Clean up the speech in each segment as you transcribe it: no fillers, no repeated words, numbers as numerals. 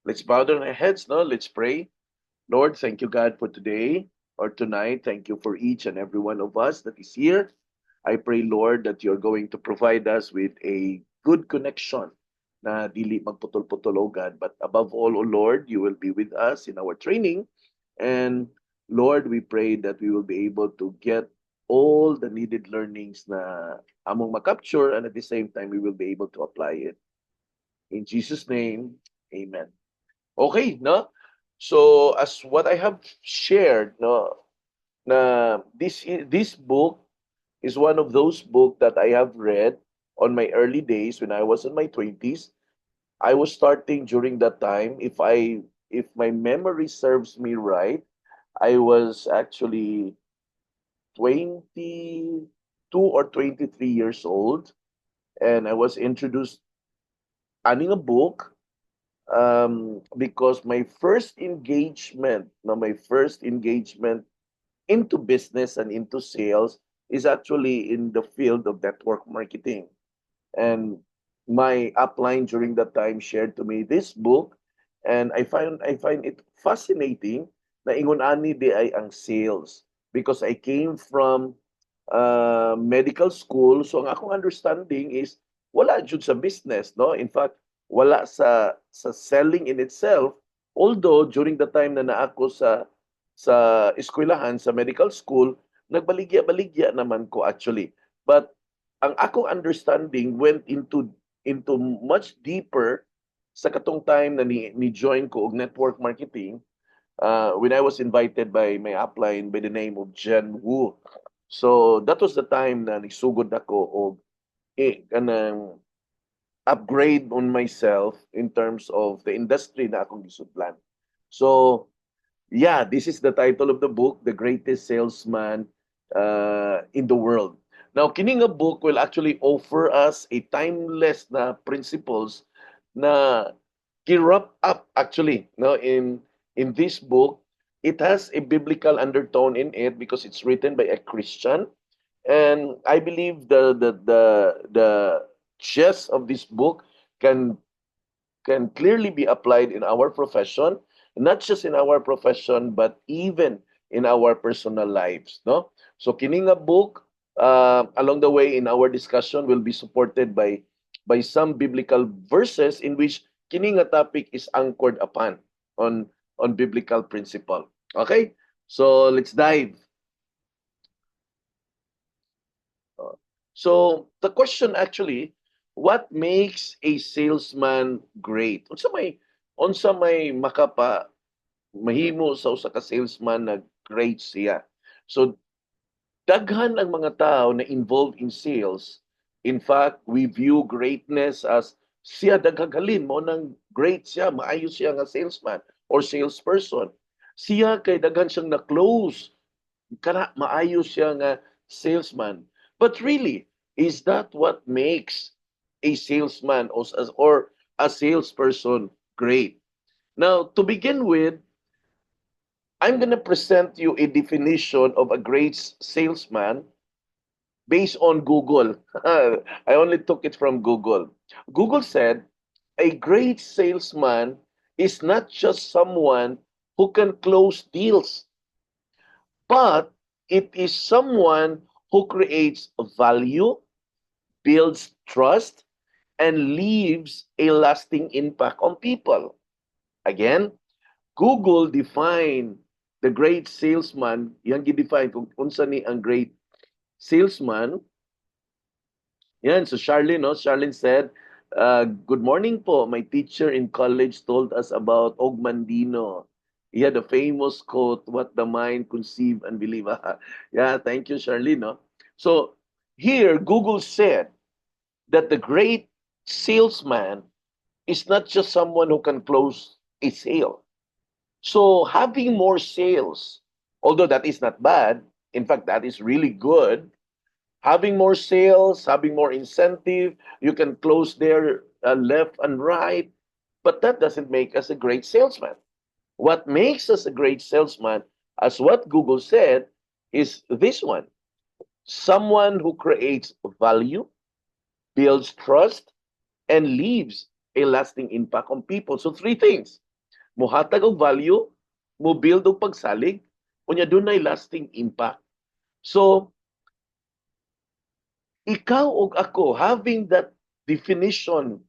Let's bow down our heads, no? Let's pray. Lord, thank you, God, for today or tonight. Thank you for each and every one of us that is here. I pray, Lord, that you're going to provide us with a good connection na dili magputol-putol, oh God. But above all, oh Lord, you will be with us in our training. And Lord, we pray that we will be able to get all the needed learnings na among makapture, and at the same time, we will be able to apply it. In Jesus' name, amen. Okay, no? So as what I have shared, no, na this book is one of those books that I have read on my early days when I was in my 20s. I was starting during that time. If my memory serves me right, I was actually 22 or 23 years old, and I was introduced aning a book because my first engagement into business and into sales is actually in the field of network marketing. And my upline during that time shared to me this book, and I find it fascinating na ingon ani di ay ang sales, because I came from medical school. So ang akong understanding is wala jud sa business, no? In fact, wala sa selling in itself. Although during the time na naako sa eskwelahan, sa medical school, nagbaligya-baligya naman ko actually. But ang akong understanding went into much deeper sa katong time na ni join ko og network marketing, when I was invited by my upline by the name of Jen Wu. So that was the time na nagsugod ako og kanang upgrade on myself in terms of the industry na akong gisudlan. So yeah, this is the title of the book, The Greatest Salesman in the World. Now, kining nga book will actually offer us a timeless na principles na wrap up actually no in this book. It has a biblical undertone in it because it's written by a Christian, and I believe the gist of this book can can clearly be applied in our profession, not just in our profession, but even in our personal lives. No, so kining nga book, along the way in our discussion will be supported by some biblical verses in which kining nga topic is anchored upon on biblical principle. Okay, so let's dive. Uh, So the question actually, what makes a salesman great? Unsa may makapa mahimo sa usa ka salesman na great siya. So daghan ang mga tao na involved in sales. In fact, we view greatness as siya daghagalin mo nang great siya, maayo siya nga salesman or salesperson. Siya kay daghan siyang na-close, kana maayo siya nga salesman. But really, is that what makes a salesman or a salesperson great? Now, to begin with, I'm going to present you a definition of a great salesman based on Google. I only took it from Google. Google said a great salesman is not just someone who can close deals, but it is someone who creates value, builds trust, and leaves a lasting impact on people. Again, Google defined the great salesman, yang gi-define kung unsa ni ang great salesman. Yan, so Charlene, no? Charlene said, good morning po. My teacher in college told us about Ogmandino. He had a famous quote, what the mind conceive and believe. Yeah, thank you, Charlene. No? So here, Google said that the great salesman is not just someone who can close a sale. So having more sales, although that is not bad, in fact, that is really good. Having more sales, having more incentive, you can close there left and right, but that doesn't make us a great salesman. What makes us a great salesman, as what Google said, is this one: someone who creates value, builds trust, and leaves a lasting impact on people. So, three things. Muhatag og value, mo build og pagsalig, unya dunay lasting impact. So, ikaw og ako, having that definition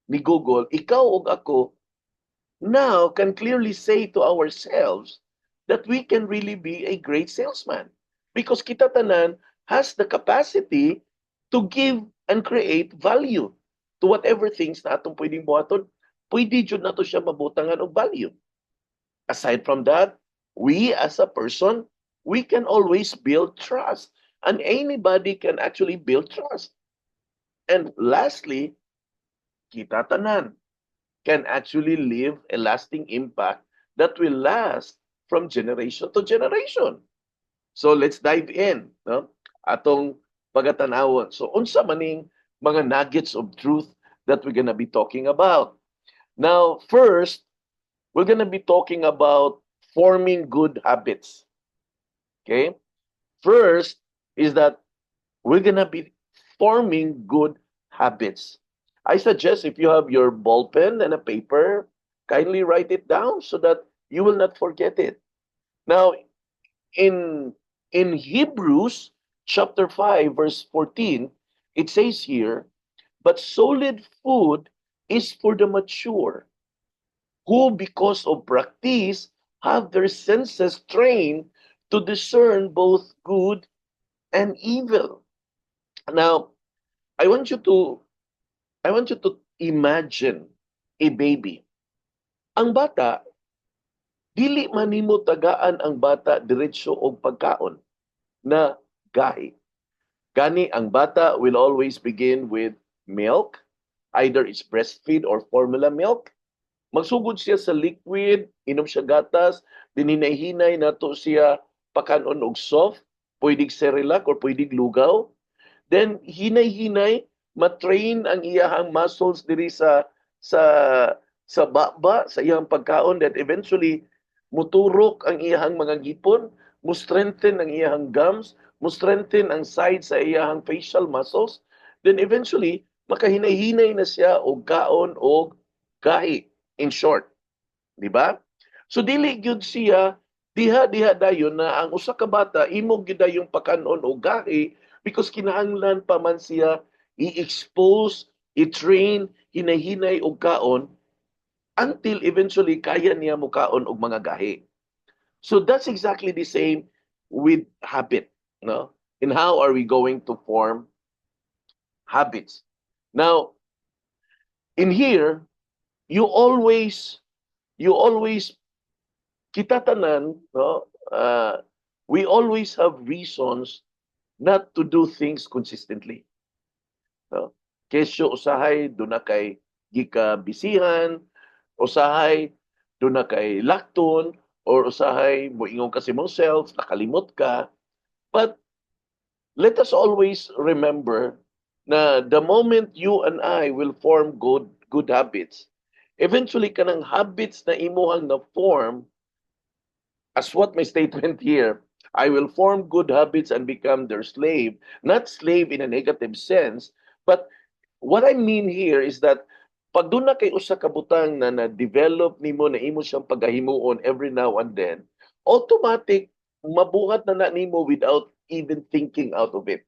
ni Google, ikaw og ako now can clearly say to ourselves that we can really be a great salesman. Because kita tanan has the capacity to give and create value to whatever things na atong pwedeng buhaton. Pwede jud nato siya mabutangan og value. Aside from that, we as a person, we can always build trust. And anybody can actually build trust. And lastly, kita tanan can actually leave a lasting impact that will last from generation to generation. So let's dive in, no? Atong pagatanawon. So unsa maning mga nuggets of truth that we're gonna be talking about. Now, first, we're gonna be talking about forming good habits. Okay? First is that we're gonna be forming good habits. I suggest if you have your ball pen and a paper, kindly write it down so that you will not forget it. Now, in Hebrews chapter 5 verse 14, it says here, but solid food is for the mature, who because of practice have their senses trained to discern both good and evil. Now, I want you to I want you to imagine a baby. Ang bata, dili man nimo tagaan ang bata diretso og pagkaon na gahi. Gani ang bata will always begin with milk, either it's breastfeed or formula milk. Magsugod siya sa liquid, inom siya gatas, dinhinay-hinay nato siya pakanon og soft, pwedeng Cerelac or pwedeng lugaw. Then hinay-hinay matrain ang iyahang muscles diri sa sa baba sa iyang pagkaon that eventually muturok ang iyahang mga gipon, mo strengthen ang iyahang gums, mo strengthen ang sides sa iyahang facial muscles, then eventually makahinay-hinay na siya og kaon og gahi, in short, di ba? So dili gyud siya diha dayon na ang usa ka bata imo gyud yung pakanon og gahi because kinahanglan pa man siya i-expose, i-train, hinay-hinay og kaon until eventually kaya niya mo kaon og mga gahi. So that's exactly the same with habit, no? And how are we going to form habits? Now, in here, you always kita tanan, no? We always have reasons not to do things consistently. No? Kesyo usahay do na kay gikabisihan, usahay do na kay lakton, or usahay moingon kasi mong self, nakalimot ka. But let us always remember na the moment you and I will form good habits, eventually kanang habits na imuhang na form, as what my statement here, I will form good habits and become their slave. Not slave in a negative sense, but what I mean here is that pag doon na kay usa ka butang na na-develop nimo na imo siyang pagahimuon every now and then, automatic mabuhat na nimo without even thinking out of it.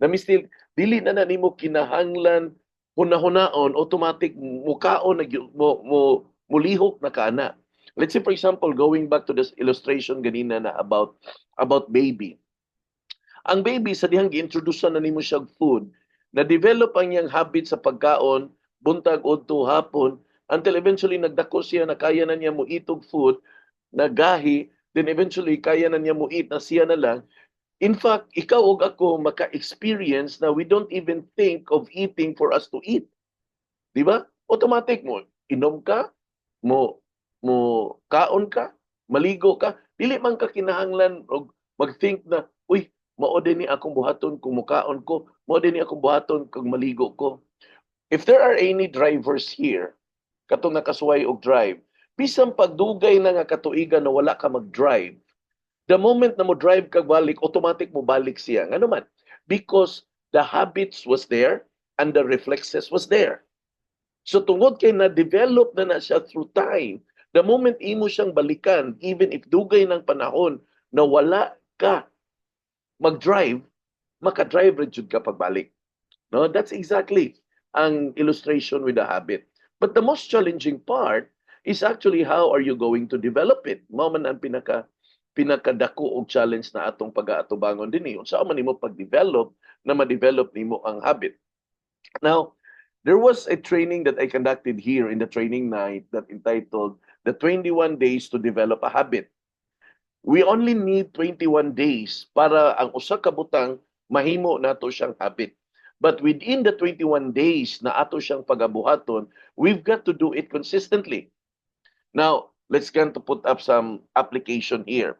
Na mistil dili na nimo kinahanglan hunahunaon, automatic mukaon na mulihok na kana. Let's say for example, going back to this illustration ganina na about baby. Ang baby sa dihang gi-introduce na nimo siya food, na-develop ang iyang habit sa pagkaon, buntag udto hapon, until eventually nagdako siya na kaya na niya mo itog food, nagahi, then eventually kaya na niya mo eat na siya na lang. In fact, ikaw og ako maka-experience na we don't even think of eating for us to eat. Di ba? Automatic mo, inom ka, mo kaon ka, maligo ka, dili man ka kinahanglan og mag-think na, uy, mao din ni akong buhaton kung mukaon ko, mao din ni akong buhaton kung maligo ko. If there are any drivers here, katong nakasuway og drive, bisan pagdugay na nga katuigan na wala ka mag-drive, the moment na mo drive ka balik, automatic mo balik siya. Nga naman, because the habits was there and the reflexes was there. So tungod kay na-develop na siya through time, The moment imo siyang balikan, even if dugay ng panahon na wala ka mag-drive, maka-drive rin jud ka pagbalik. No, that's exactly ang illustration with the habit. But the most challenging part is actually how are you going to develop it? Mao man ang pinakadako og challenge na atong pag-aatubangon dinhi. Unsa man nimo pag-develop na ma-develop nimo ang habit. Now, there was a training that I conducted here in the training night that entitled The 21 Days to Develop a Habit. We only need 21 days para ang usa ka butang mahimo nato siyang habit. But within the 21 days na ato siyang pagabuhaton, we've got to do it consistently. Now, let's going to put up some application here.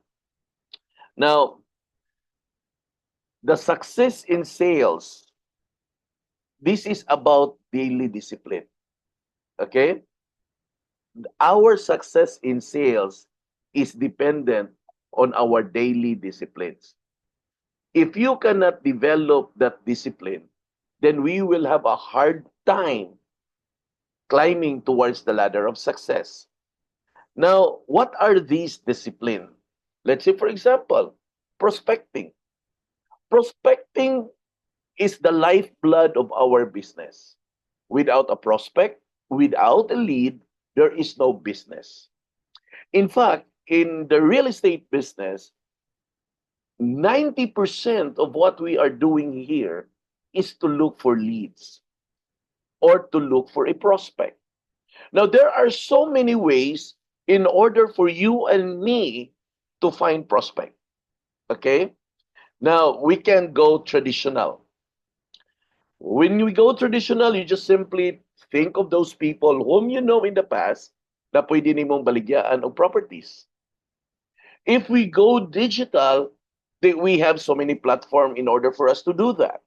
Now, the success in sales, this is about daily discipline. Okay? Our success in sales is dependent on our daily disciplines. If you cannot develop that discipline, then we will have a hard time climbing towards the ladder of success. Now, what are these disciplines? Let's say, for example, prospecting. Prospecting is the lifeblood of our business. Without a prospect, without a lead, there is no business. In fact, in the real estate business, 90% of what we are doing here is to look for leads or to look for a prospect. Now, there are so many ways in order for you and me to find prospect. Okay? Now, we can go traditional. When we go traditional, you just simply think of those people whom you know in the past na pwede nimong baligyaan og properties. If we go digital, we have so many platforms in order for us to do that.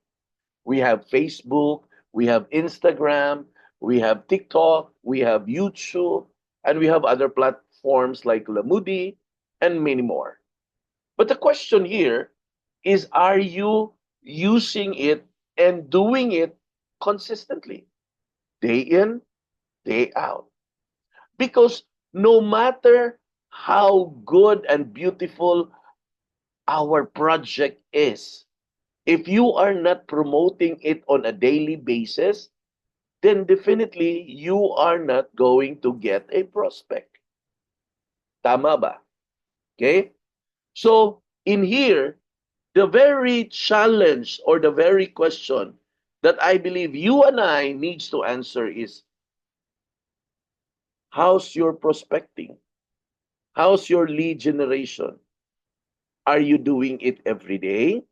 We have Facebook, we have Instagram, we have TikTok, we have YouTube, and we have other platforms like Lamudi and many more. But the question here is, are you using it and doing it consistently, day in, day out? Because no matter how good and beautiful our project is, if you are not promoting it on a daily basis, then definitely you are not going to get a prospect. Tama ba? Okay? So, in here, the very challenge or the very question that I believe you and I needs to answer is, how's your prospecting? How's your lead generation? Are you doing it every day?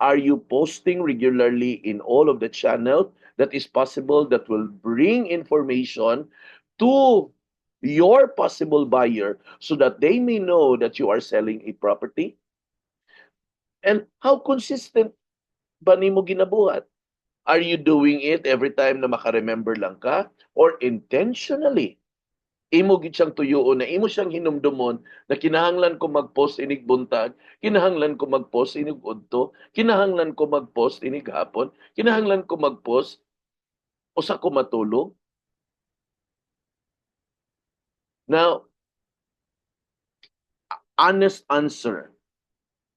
Are you posting regularly in all of the channels that is possible that will bring information to your possible buyer so that they may know that you are selling a property? And how consistent ba nimo ginabuhat? Are you doing it every time na maka-remember lang ka? Or intentionally, imo gid siyang tuyoon na imo siyang hinumdumon na kinahanglan ko mag-post inig buntag, kinahanglan ko mag-post inig udto, kinahanglan ko mag-post inig hapon, kinahanglan ko mag-post usa ko matulog. Now, honest answer,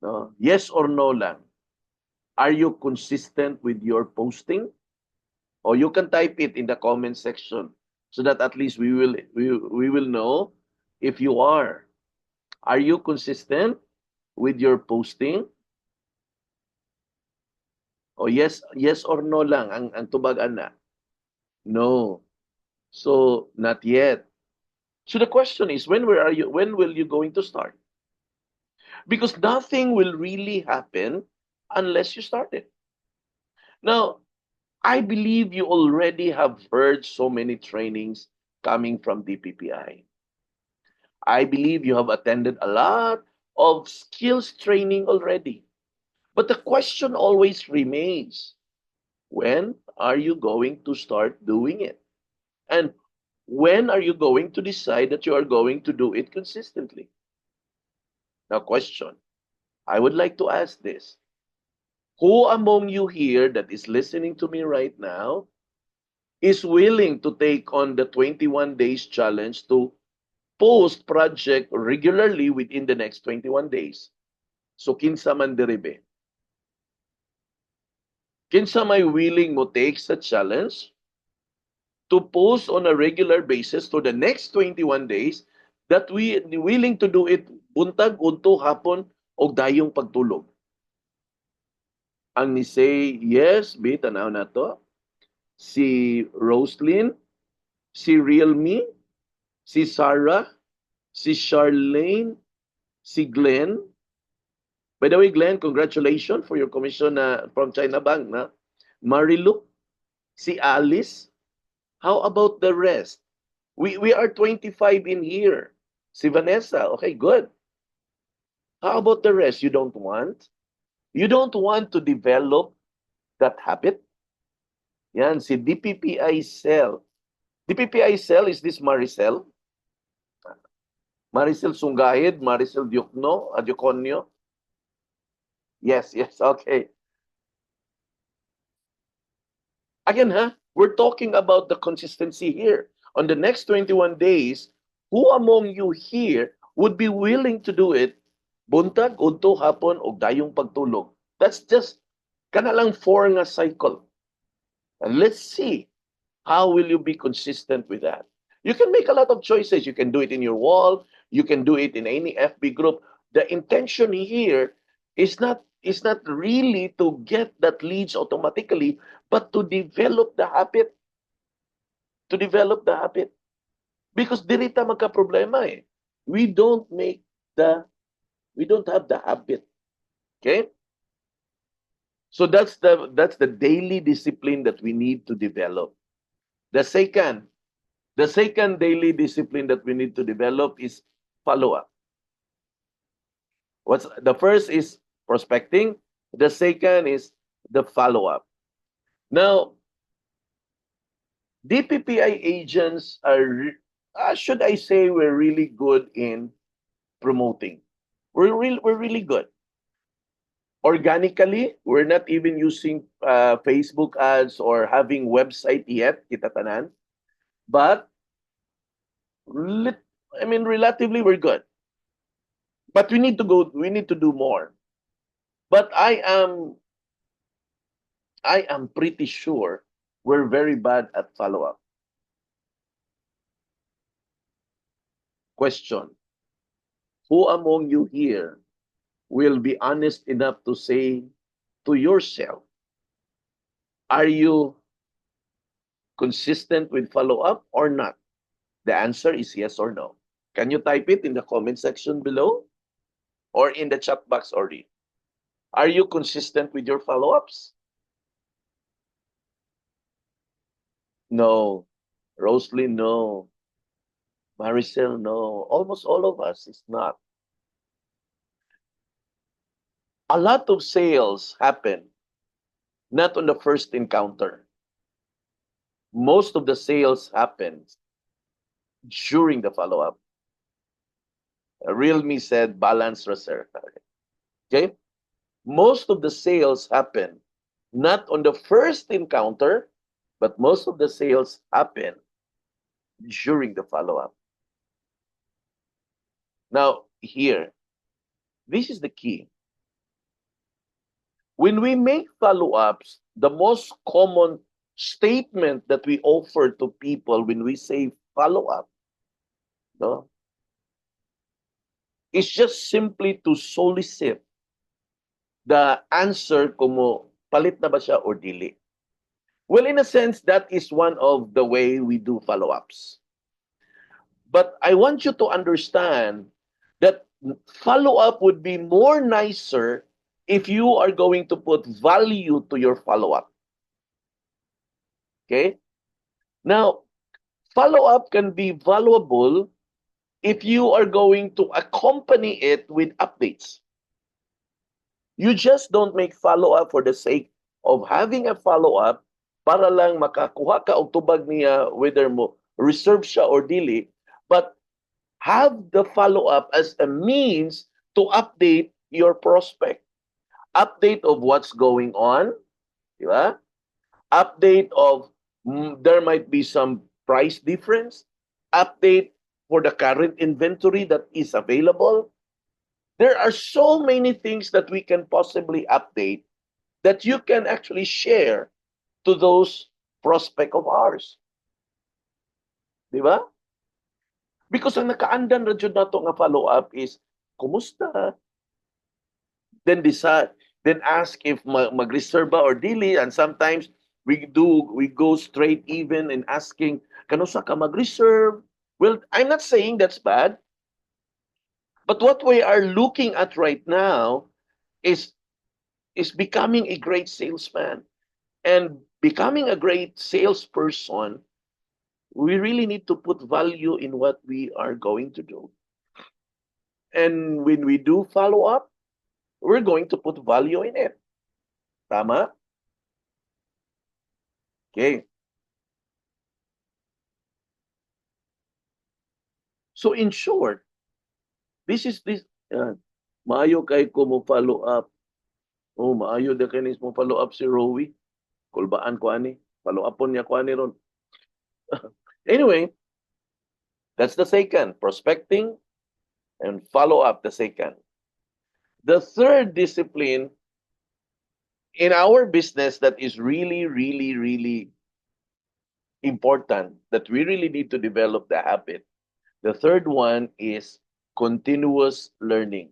no? Yes or no lang. Are you consistent with your posting? Or you can type it in the comment section so that at least we will know if you are. Are you consistent with your posting? O yes or no lang ang tubagan na. No. So not yet. So the question is, when will you going to start? Because nothing will really happen unless you start it. Now, I believe you already have heard so many trainings coming from DPPI. I believe you have attended a lot of skills training already. But the question always remains, when are you going to start doing it? And when are you going to decide that you are going to do it consistently? Now, question, I would like to ask this. Who among you here that is listening to me right now is willing to take on the 21 days challenge to post project regularly within the next 21 days. So kinsa man diribe. Kinsa may willing mo take sa challenge to post on a regular basis for the next 21 days that we willing to do it buntag, unto, hapon, o dayong pagtulog. Ang ni say, yes, be, tanaw na to. Si Roslyn, si Realme, si Sarah, si Charlene, si Glenn. By the way, Glenn, congratulations for your commission from China Bank. Marilu, si Alice. How about the rest? We are 25 in here. Si Vanessa, okay, good. How about the rest? You don't want? You don't want to develop that habit? Yan, si DPPI Cell. DPPI Cell, is this Maricel? Maricel Sungahid, Maricel Diuconio? Yes, okay. Again, we're talking about the consistency here. On the next 21 days, who among you here would be willing to do it buntag, unto, hapon, o dayong pagtulog? That's just kanalang 4 nga cycle. And let's see, how will you be consistent with that? You can make a lot of choices. You can do it in your wall. You can do it in any FB group. The intention here is not really to get that leads automatically, but to develop the habit. To develop the habit. Because dirita magka-problema eh. We don't have the habit. Okay? So that's the daily discipline that we need to develop. The second daily discipline that we need to develop is follow-up. The first is prospecting. The second is the follow-up. Now, DPPI agents are, should I say, we're really good in promoting. We're really good. Organically, we're not even using Facebook ads or having website yet, kita tanan. But relatively we're good. But we need to do more. But I am pretty sure we're very bad at follow-up. Question: who among you here will be honest enough to say to yourself, are you consistent with follow-up or not? The answer is yes or no. Can you type it in the comment section below or in the chat box already? Are you consistent with your follow-ups? No. Roslyn, no. Maricel, no. Almost all of us is not. A lot of sales happen not on the first encounter. Most of the sales happens during the follow-up. Realme said balance reserve. Okay? Most of the sales happen not on the first encounter, but most of the sales happen during the follow-up. Now, here, this is the key. When we make follow-ups, the most common statement that we offer to people when we say follow-up, no, is just simply to solicit the answer como palit na ba siya or dili. Well, in a sense, that is one of the way we do follow-ups. But I want you to understand that follow-up would be more nicer if you are going to put value to your follow-up. Okay? Now, follow-up can be valuable if you are going to accompany it with updates. You just don't make follow-up for the sake of having a follow-up para lang makakuha ka og tubag niya whether mo reserve siya or dili, but have the follow-up as a means to update your prospect. Update of what's going on, di ba? Update of there might be some price difference. Update for the current inventory that is available. There are so many things that we can possibly update that you can actually share to those prospect of ours. Di ba? Because ang nakaandan ra jud nato nga follow-up is, kumusta? Then decide, then ask if mag-reserve ba or dili, and sometimes we go straight even in asking, kanusa ka mag-reserve? Well, I'm not saying that's bad, but what we are looking at right now is becoming a great salesman. And becoming a great salesperson, we really need to put value in what we are going to do. And when we do follow up, we're going to put value in it. Tama? Okay. So in short, this is this maayo kay ko mo follow up. Oh, maayo da kanis mo follow up si Rowie. Kulbaan ko ani. Follow upon niya ko ani ron. Anyway, that's the second, prospecting and follow up, the second. The third discipline in our business that is really, really, really important, that we really need to develop the habit. The third one is continuous learning.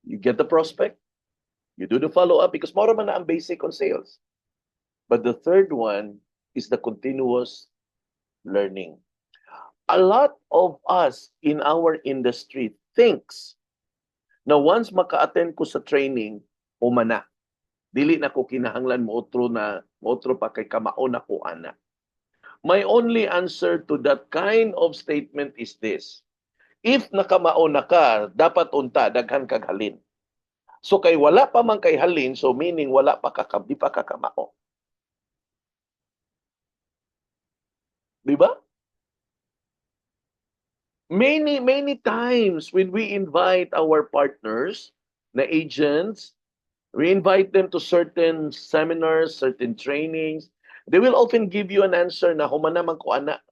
You get the prospect, you do the follow-up, because more man na ang basic on sales. But the third one is the continuous learning. A lot of us in our industry thinks na once maka-attend ko sa training, umana. Dili na ko kinahanglan mo otro pa kay kamao na ko ana. My only answer to that kind of statement is this. If nakamao na ka, dapat unta daghan kag halin. So kay wala pa man kay halin, so meaning wala pa ka, di pa ka kamao. Di ba? Many times when we invite our partners na agents, we invite them to certain seminars, certain trainings, they will often give you an answer na humana man ko ana.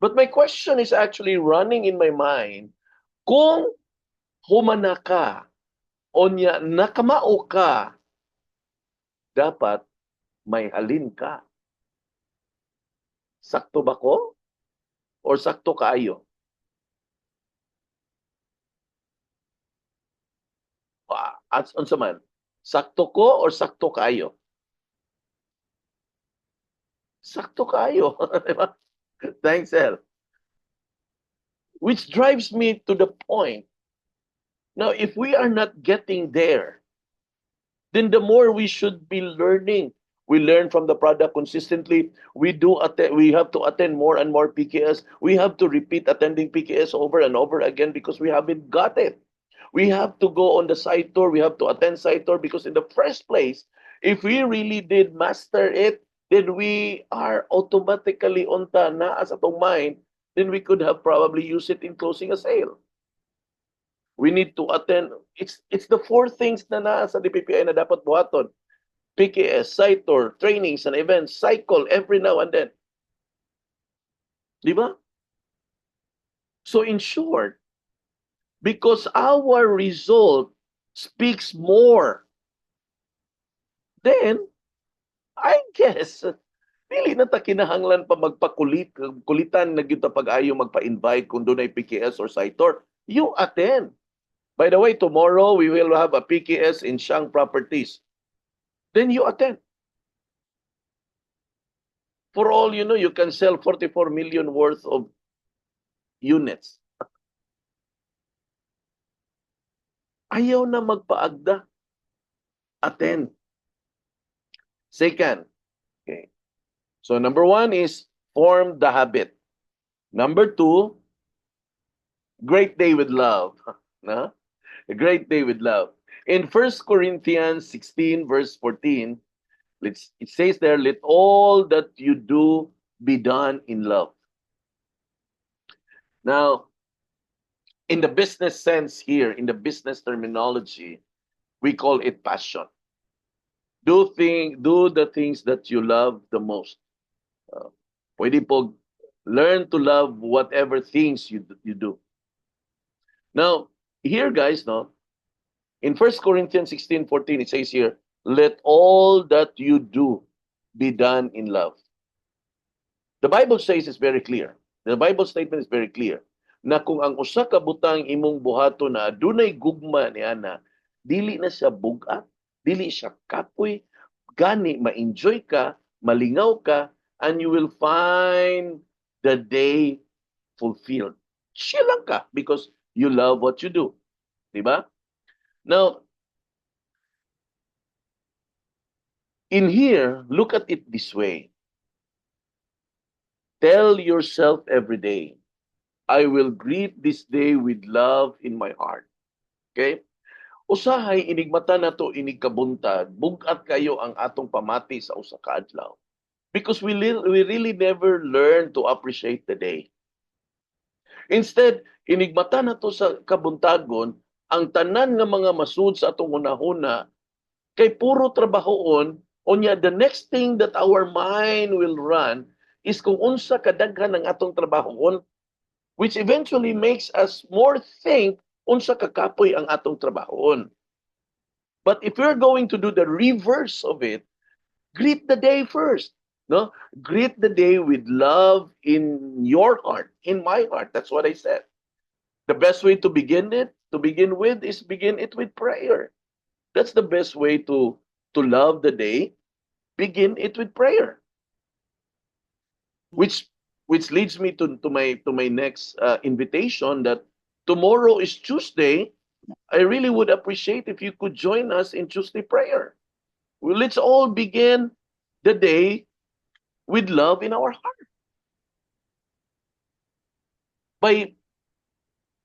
But my question is actually running in my mind, kung humana ka, onya nakamao ka, dapat may halin ka. Sakto ba ko? Or sakto kaayo? At unsa man? Sakto ko or sakto kaayo? Sakto kaayo. Thanks, El. Which drives me to the point. Now, if we are not getting there, then the more we should be learning. We learn from the product consistently. We have to attend more and more PKS. We have to repeat attending PKS over and over again because we haven't got it. We have to go on the site tour. We have to attend site tour because in the first place, if we really did master it, then we are automatically on na as atong mind, then we could have probably used it in closing a sale. We need to attend. It's the four things na sa DPPI na dapat buhaton. PKS, site tour, trainings and events, cycle every now and then. Di ba? So in short, because our result speaks more, then I guess dili na ta kinahanglan pa kulitan na gyud ta pag-ayo magpa-invite kung dunay PKS or site tour. You attend. By the way, tomorrow we will have a PKS in Shang Properties. Then you attend. For all you know, you can sell 44 million worth of units. Ayaw na magpaagda. Attend. Second, okay. So number one is form the habit. Number two, great day with love. No? A great day with love. In 1 Corinthians 16 verse 14, it says there, let all that you do be done in love. Now, in the business sense here, in the business terminology, we call it passion. Do the things that you love the most. Pwede po Learn to love whatever things you do. Now, here guys, no, in 1 Corinthians 16:14, it says here, let all that you do be done in love. The Bible says it's very clear. The Bible statement is very clear na kung ang usa ka butang imong buhaton na adunay gugma niana, dili na siya bugat, dili siya kapoy, gani ma-enjoy ka, malingaw ka, and you will find the day fulfilled. Chill lang ka because you love what you do. Diba? Now, in here, look at it this way. Tell yourself every day, I will greet this day with love in my heart. Okay? Usahay inigmata nato inig kabuntag, bugat kayo ang atong pamati sa usa ka adlaw. Because we really never learn to appreciate the day. Instead, inigmata nato sa kabuntagon ang tanan nga mga masud sa atong hunahuna kay puro trabahoon, unya the next thing that our mind will run is kung unsa kadaghan ang atong trabahoon, which eventually makes us more think unsa kakapoy ang atong trabahoon. But if we're going to do the reverse of it, greet the day first. No? Greet the day with love in your heart, in my heart. That's what I said. The best way to begin with, is begin it with prayer. That's the best way to love the day. Begin it with prayer. Which leads me to my next invitation, that tomorrow is Tuesday. I really would appreciate if you could join us in Tuesday prayer. Well, let's all begin the day with love in our heart.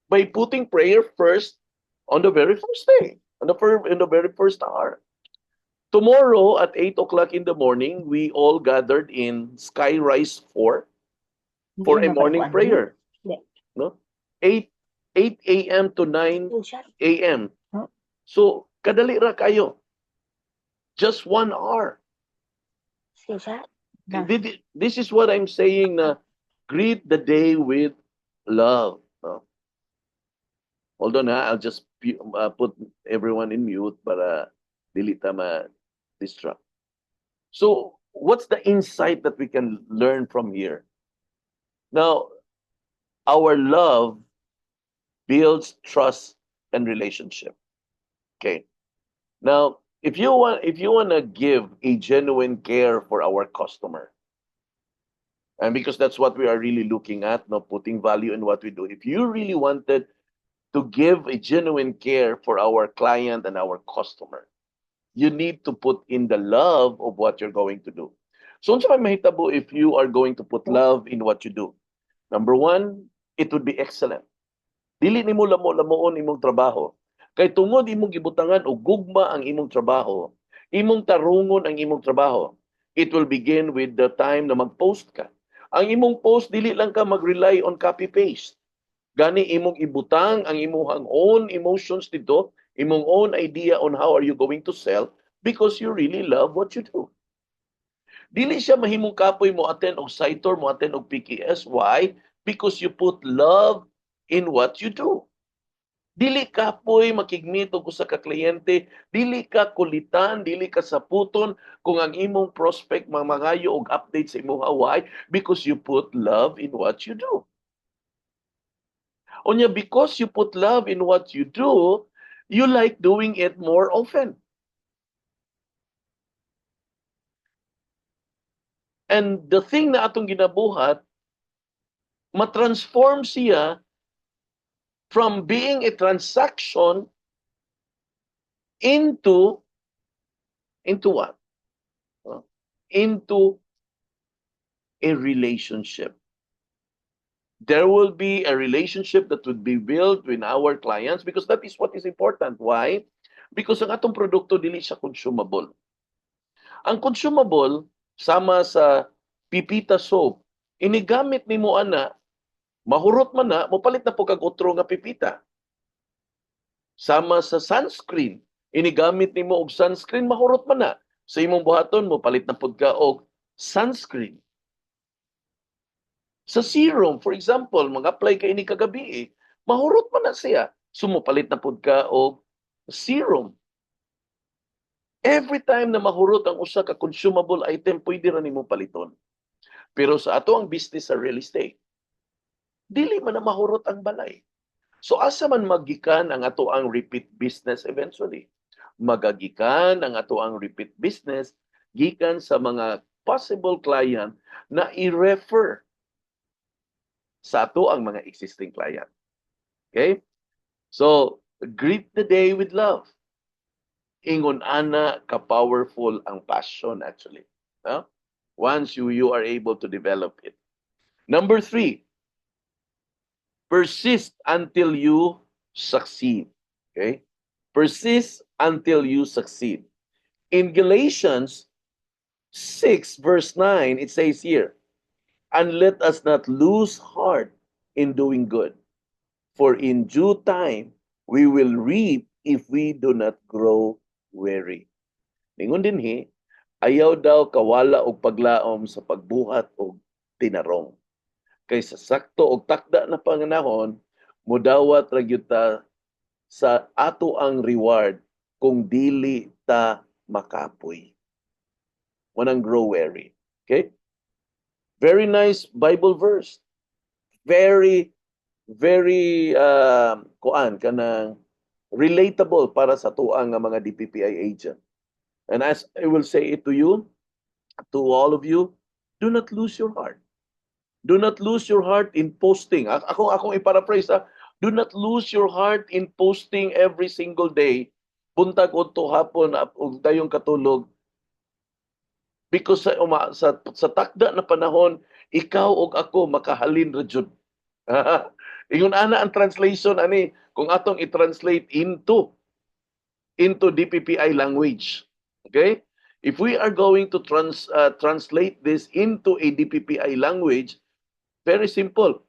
By putting prayer first on the very first day, in the very first hour. Tomorrow at 8 o'clock in the morning, we all gathered in Skyrise 4 for a morning prayer. No? 8 a.m. to 9 a.m. So, kadali ra kayo. Just 1 hour. This is what I'm saying na greet the day with love. No? Hold on ha, I'll just put everyone in mute para dili ta ma-distract. So, what's the insight that we can learn from here? Now, our love builds trust and relationship. Okay. Now, if you want to give a genuine care for our customer, and because that's what we are really looking at, no, putting value in what we do. If you really wanted to give a genuine care for our client and our customer, you need to put in the love of what you're going to do. So, unsa may mahitabo if you are going to put love in what you do? Number one, it would be excellent. Dili nimo lamo-lamoon imong trabaho. Kay tungod imong gibutangan og gugma ang imong trabaho, imong tarungon ang imong trabaho. It will begin with the time na mag-post ka. Ang imong post, dili lang ka mag-rely on copy-paste. Gani imong ibutang ang imong own emotions dito, imong own idea on how are you going to sell, because you really love what you do. Dili siya mahimong kapoy mo attend og Saitor, mo attend og PKS. Why? Because you put love in what you do. Dili kapoy makigmit og usa ka kliyente, dili ka kulitan, dili ka saputon kung ang imong prospect mangayo og update sa imong Hawaii, because you put love in what you do. Onya, because you put love in what you do, you like doing it more often. And the thing na atong ginabuhat, matransform siya from being a transaction into what? Into a relationship. There will be a relationship that would be built with our clients, because that is what is important. Why? Because ang atong produkto dili siya consumable. Ang consumable, sama sa pipita soap, inigamit nimo ana, mahurot man na, mopalit na po kag otro nga pipita. Sama sa sunscreen, inigamit nimo og sunscreen, mahurot man na. Sa imong buhaton, mopalit na pud ka og sunscreen. Sa serum, for example, mag-apply ka ini kagabi, mahurot man na siya. Sumupalit na pud ka og serum. Every time na mahurot ang usa ka consumable item, pwede ra nimo paliton. Pero sa ato ang business sa real estate, dili man na mahurot ang balay. So asa man magikan ang ato ang repeat business eventually? Magagikan ang ato ang repeat business gikan sa mga possible client na i-refer sa ato ang mga existing client. Okay? So, greet the day with love. Ingon ana ka-powerful ang passion actually. No? Once you are able to develop it. Number 3, persist until you succeed. Okay? Persist until you succeed. In Galatians 6 verse 9, it says here, and let us not lose heart in doing good, for in due time we will reap if we do not grow weary. Ningon dinhi, ayaw daw kawala og paglaom sa pagbuhat og tinarong. Kay sa sakto og takda na panganahon, mudawat ra gyud ta sa ato ang reward kung dili ta makapoy. Wanang grow weary. Okay? Very nice Bible verse. Very kuan kanang relatable para sa tuang nga mga DPPI agent. And as I will say it to you, to all of you, do not lose your heart. Do not lose your heart in posting. Akong i-paraphrase, do not lose your heart in posting every single day. Buntag udto hapon ug dayong katulog. Because sa takda na panahon, ikaw ug ako makahalin ra jud. Ingon ana ang translation ani kung atong i-translate into DPPI language. Okay? If we are going to translate this into a DPPI language, very simple.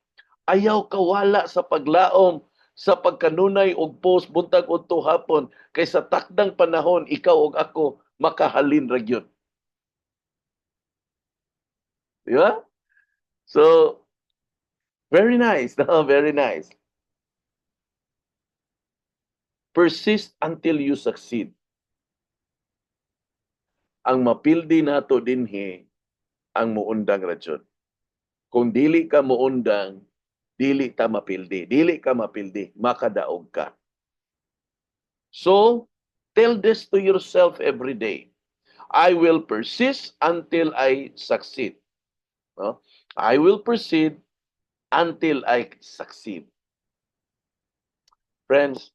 Ayaw kawala sa paglaom sa pagkanunay og post buntag udto hapon kay sa takdang panahon ikaw ug ako makahalin ra gyud. Di ba? So, very nice. No? Very nice. Persist until you succeed. Ang mapildi nato dinhi ang muundang rajon. Kung dili ka muundang, dili ta mapildi. Dili ka mapildi, makadaog ka. So, tell this to yourself every day. I will persist until I succeed. No? I will persist until I succeed. Friends,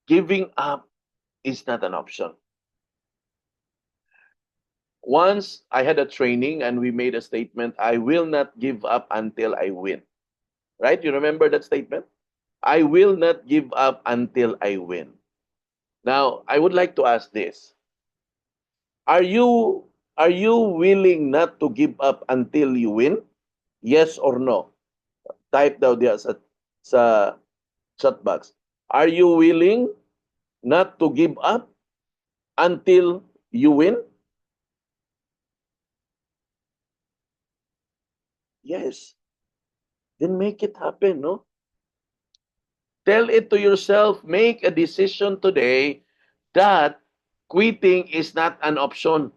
giving up is not an option. Once I had a training and we made a statement, I will not give up until I win. Right? You remember that statement? I will not give up until I win. Now, I would like to ask this. Are you willing not to give up until you win? Yes or no? Type daw diya sa chat box. Are you willing not to give up until you win? Yes. Then make it happen, no? Tell it to yourself, make a decision today that quitting is not an option.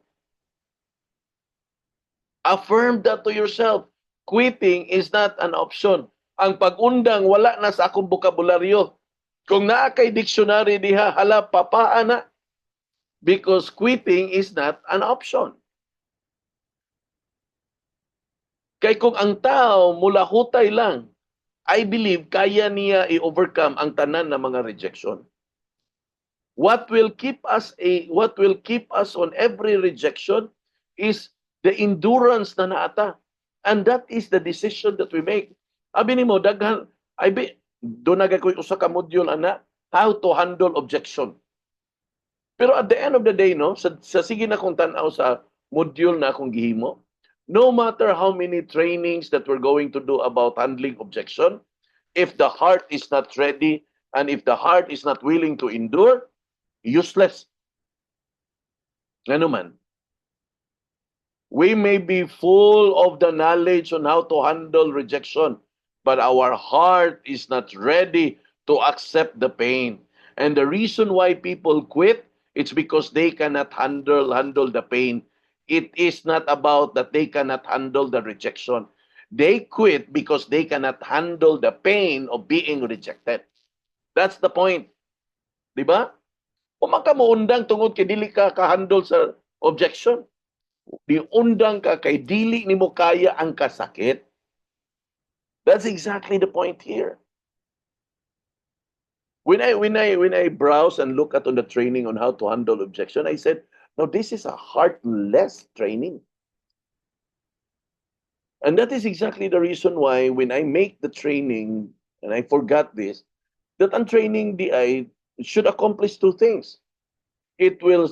Affirm that to yourself. Quitting is not an option. Ang pag-undang wala na sa akong bokabularyo. Kung naa kay dictionary diha, hala, papaa na. Because quitting is not an option. Kay kung ang tao mula hutay lang, I believe kaya niya i-overcome ang tanan ng mga rejection. What will keep us on every rejection is the endurance na naata. And that is the decision that we make. Abi nimo daghan do na koy usa ka module ana how to handle objection. Pero at the end of the day no, sa sige na kung tan-aw sa module na akong gihimo, no matter how many trainings that we're going to do about handling objection, if the heart is not ready and if the heart is not willing to endure, useless. Ano man. We may be full of the knowledge on how to handle rejection, but our heart is not ready to accept the pain. And the reason why people quit, it's because they cannot handle the pain. It is not about that they cannot handle the rejection. They quit because they cannot handle the pain of being rejected. That's the point. Di ba? Kung ka maundang tungod kay dili ka ka-handle sa objection, di undang ka kay dili nimo kaya ang kasakit. That's exactly the point here. When I browse and look at on the training on how to handle objection, I said, no, this is a heartless training. And that is exactly the reason why when I make the training, and I forgot this, that ang training DI should accomplish two things. It will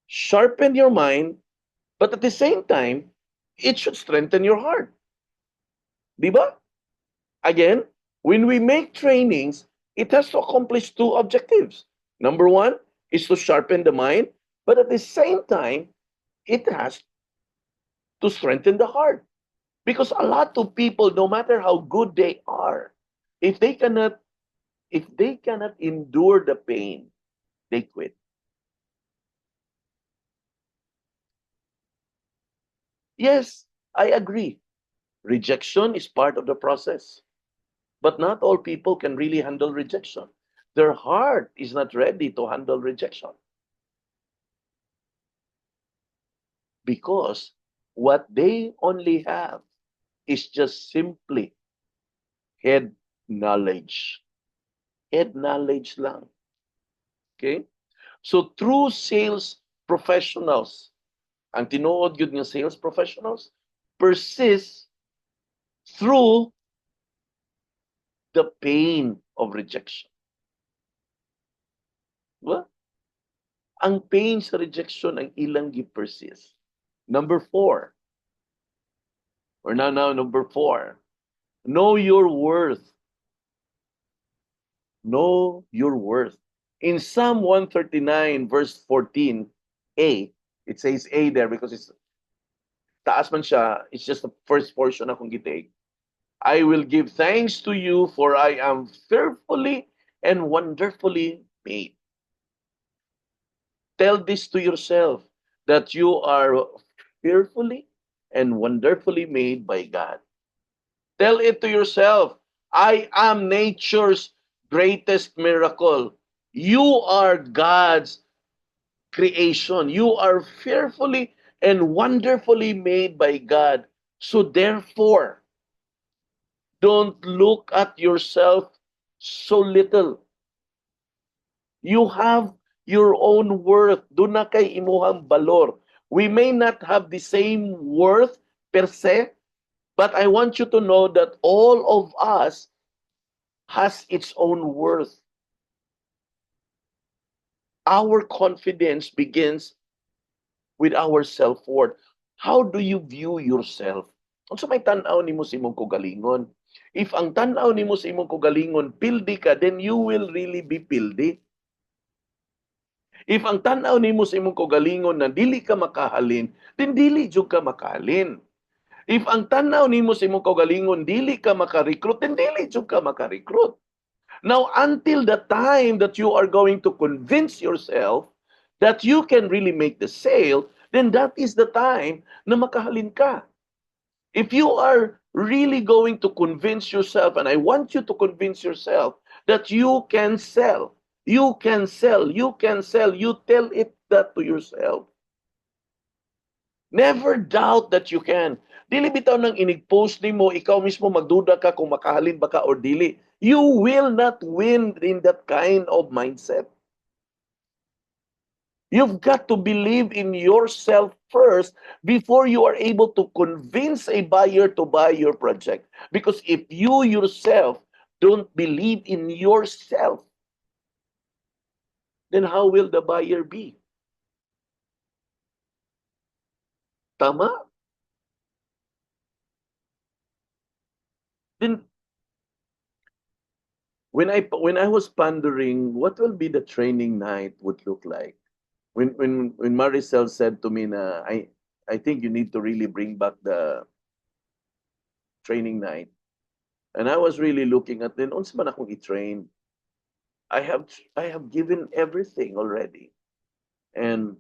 sharpen your mind, but at the same time, it should strengthen your heart. Di ba? Again, when we make trainings, it has to accomplish two objectives. Number one is to sharpen the mind, but at the same time, it has to strengthen the heart. Because a lot of people, no matter how good they are, if they cannot endure the pain, they quit. Yes, I agree. Rejection is part of the process. But not all people can really handle rejection. Their heart is not ready to handle rejection. Because what they only have is just simply head knowledge. Head knowledge lang. Okay? So true sales professionals, ang tinuod yun ng sales professionals, persist through the pain of rejection. Diba? Ang pain sa rejection ang ilang gi-persist. Number 4. We're now number 4. Know your worth. Know your worth. In Psalm 139 verse 14a, it says A there because it's taas man siya, it's just the first portion akong gitake. I will give thanks to you for I am fearfully and wonderfully made. Tell this to yourself that you are fearfully and wonderfully made by God. Tell it to yourself, I am nature's greatest miracle. You are God's creation. You are fearfully and wonderfully made by God. So therefore, don't look at yourself so little. You have your own worth. Doon na kay imuhang balor. We may not have the same worth per se, but I want you to know that all of us has its own worth. Our confidence begins with our self-worth. How do you view yourself? Unsa may tan-aw nimo sa imong kaugalingon? If ang tan-aw nimo sa imong kaugalingon pildi ka, then you will really be pildi. If ang tan-aw nimo sa imong kaugalingon na dili ka makahalin, then dili jud ka makahalin. If ang tan-aw nimo sa imong kaugalingon dili ka maka-recruit, then dili jud ka maka-recruit. Now, until the time that you are going to convince yourself that you can really make the sale, then that is the time na makahalin ka. If you are really going to convince yourself, and I want you to convince yourself that you can sell, you can sell, you can sell, you tell it that to yourself. Never doubt that you can. Dili bitaw nang inig-post nimo, ikaw mismo magduda ka kung makahalin ba ka or dili. You will not win in that kind of mindset. You've got to believe in yourself first before you are able to convince a buyer to buy your project. Because if you yourself don't believe in yourself, then how will the buyer be? Tama? Then when I was pondering what will be the training night would look like, when Maricel said to me na I think you need to really bring back the training night. And I was really looking at then, unsa man akong i-train? I have given everything already. And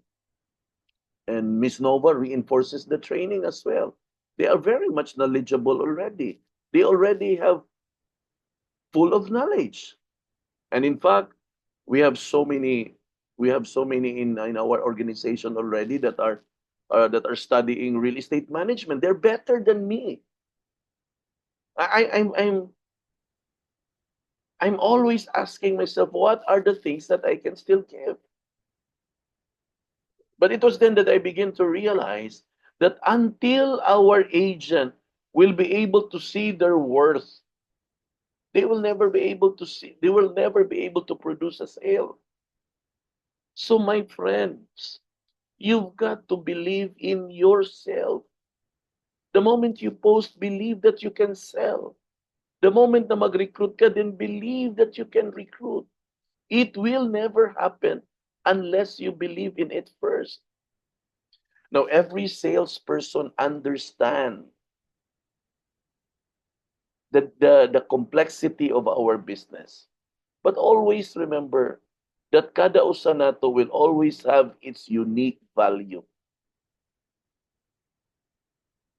Miss Nova reinforces the training as well. They are very much knowledgeable already. They already have full of knowledge. And in fact, we have so many in our organization already that are studying real estate management. They're better than me. I, I I'm I'm I'm always asking myself, what are the things that I can still give? But it was then that I begin to realize that until our agent will be able to see their worth, they will never be able to produce a sale. So my friends, you've got to believe in yourself. The moment you post, believe that you can sell. The moment na mag-recruit ka, then believe that you can recruit. It will never happen unless you believe in it first. Now, every salesperson understands the complexity of our business. But always remember that kada usa nato will always have its unique value.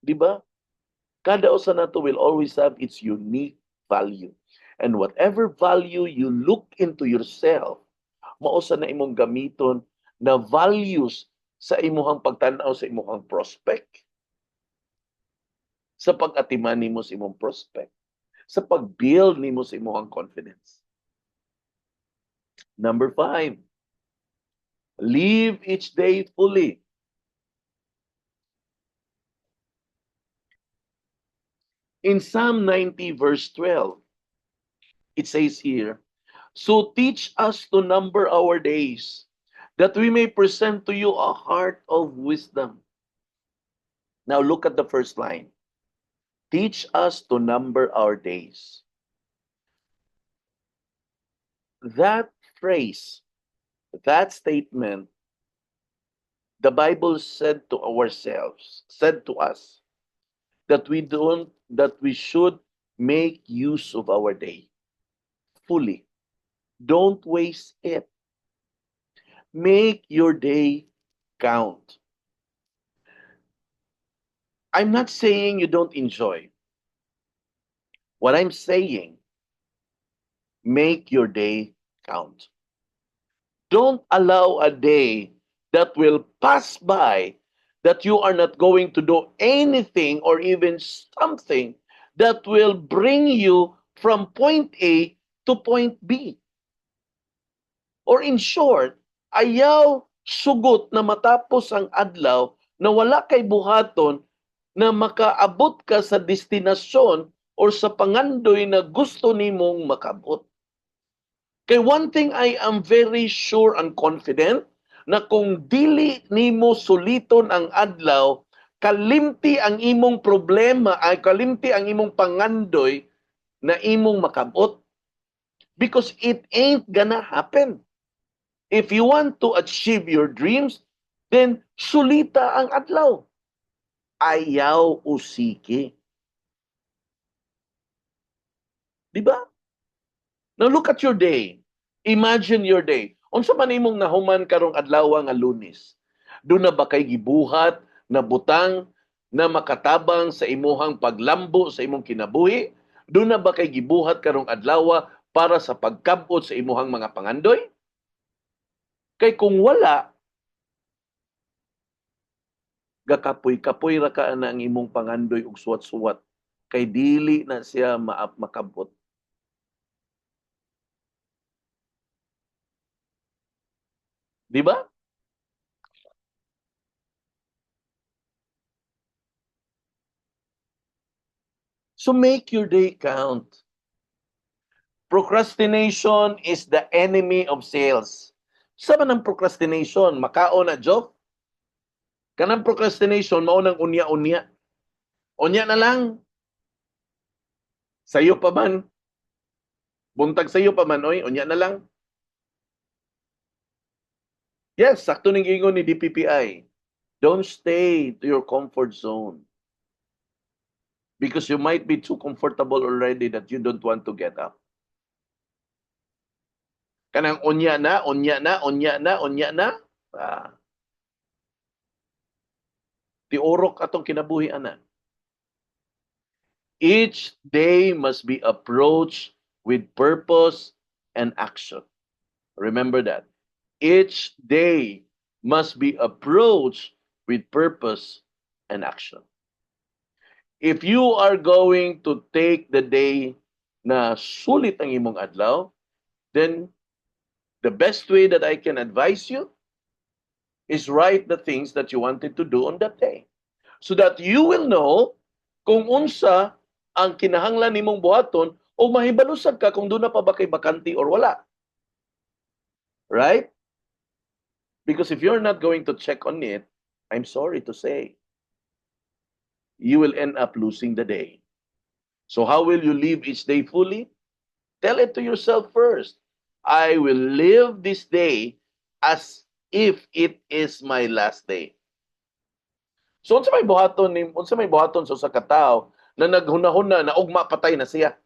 Di ba? Kada usa nato will always have its unique value. And whatever value you look into yourself, mausa na imong gamiton na values sa imuhang pagtanaw sa imuhang prospect, sa pag-atiman nimo sa imong prospect, sa pag-build nimo sa imuhang confidence. Number 5, live each day fully. In Psalm 90 verse 12, it says here, "So teach us to number our days, that we may present to you a heart of wisdom." Now look at the first line. Teach us to number our days. That phrase, that statement, the Bible said to us that we should make use of our day fully. Don't waste it. Make your day count. I'm not saying you don't enjoy. What I'm saying, make your day count. Don't allow a day that will pass by that you are not going to do anything or even something that will bring you from point A to point B. Or in short, ayaw sugot na matapos ang adlaw na wala kay buhaton na makaabot ka sa destinasyon or sa pangandoy na gusto nimong makabot. Kay one thing I am very sure and confident na kung dili nimo suliton ang adlaw, kalimti ang imong problema ay kalimti ang imong pangandoy na imong makabot. Because it ain't gonna happen. If you want to achieve your dreams, then sulita ang adlaw. Ayaw usiki. Di ba? Now look at your day. Imagine your day. Unsa man imong nahuman karong adlaw nga Lunes? Doon na ba kay gibuhat na butang na makatabang sa imuhang paglambo sa imong kinabuhi? Doon na ba kay gibuhat karong adlaw para sa pagkabot sa imuhang mga pangandoy? Kay kung wala, gakapoy-kapoy ra ka na ang imong pangandoy ug suwat-suwat kay dili na siya makabot. Di ba? So make your day count. Procrastination is the enemy of sales. Sa man ang procrastination? Makaon na, Joe? Kanang procrastination, maunang unya-unya. Unya na lang. Sayo pa man. Buntag sayo pa man, oy. Unya na lang. Yes, sakto ning ingon ni DPPI. Don't stay to your comfort zone because you might be too comfortable already that you don't want to get up. Kanang unya na, unya na, unya na, unya na. Ah, tiurok atong kinabuhi ana. Each day must be approached with purpose and action. Remember that. Each day must be approached with purpose and action. If you are going to take the day na sulit ang imong adlaw, then the best way that I can advise you is write the things that you wanted to do on that day. So that you will know kung unsa ang kinahanglan nimong buhaton o mahibalusag ka kung doon na pa ba kay bakanti or wala. Right? Because if you're not going to check on it, I'm sorry to say, you will end up losing the day. So how will you live each day fully? Tell it to yourself first. I will live this day as if it is my last day. So unsa may buhaton sa usa ka tawo na naghunahuna na ugma patay na siya.